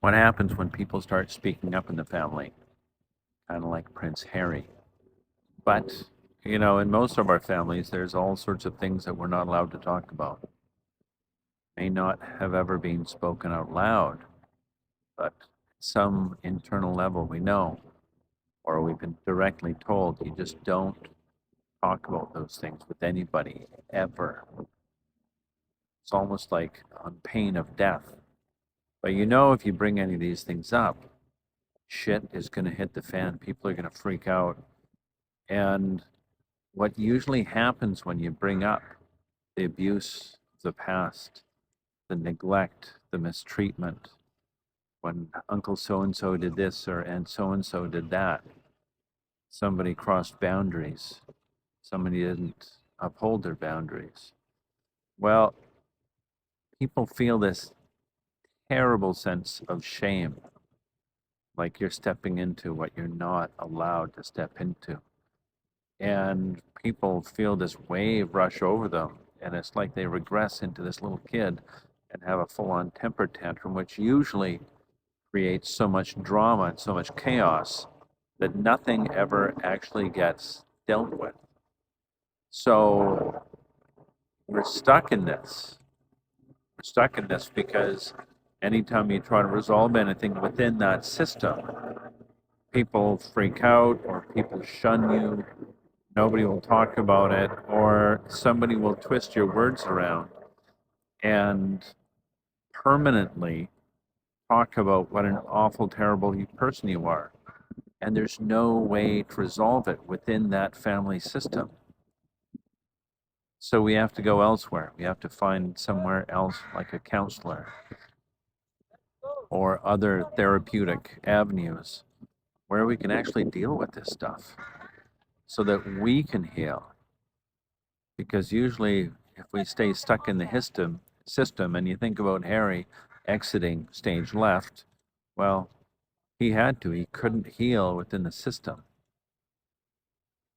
What happens when people start speaking up in the family? Kind of like Prince Harry. But, in most of our families, there's all sorts of things that we're not allowed to talk about. May not have ever been spoken out loud, but some internal level we know, or we've been directly told you just don't talk about those things with anybody ever. It's almost like on pain of death. But if you bring any of these things up, shit is going to hit the fan. People are going to freak out. And what usually happens when you bring up the abuse of the past, the neglect, the mistreatment, when Uncle so-and-so did this or Aunt so-and-so did that, somebody crossed boundaries, somebody didn't uphold their boundaries. Well, people feel this terrible sense of shame, like you're stepping into what you're not allowed to step into. And people feel this wave rush over them, and it's like they regress into this little kid and have a full-on temper tantrum, which usually creates so much drama and so much chaos that nothing ever actually gets dealt with. So we're stuck in this. We're stuck in this because anytime you try to resolve anything within that system, people freak out or people shun you. Nobody will talk about it, or somebody will twist your words around and permanently talk about what an awful, terrible person you are. And there's no way to resolve it within that family system. So we have to go elsewhere. We have to find somewhere else, like a counselor or other therapeutic avenues where we can actually deal with this stuff so that we can heal. Because usually, if we stay stuck in the system, and you think about Harry exiting stage left, well, he had to. He couldn't heal within the system.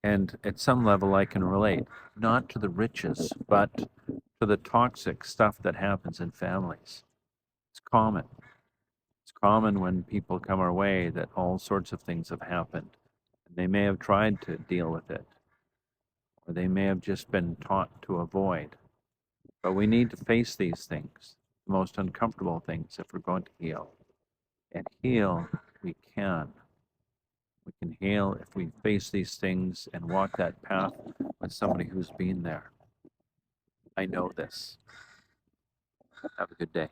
And at some level, I can relate, not to the riches, but to the toxic stuff that happens in families. It's common. It's common when people come our way that all sorts of things have happened. They may have tried to deal with it, or they may have just been taught to avoid. But we need to face these things, the most uncomfortable things, if we're going to heal. And heal, we can. We can heal if we face these things and walk that path with somebody who's been there. I know this. Have a good day.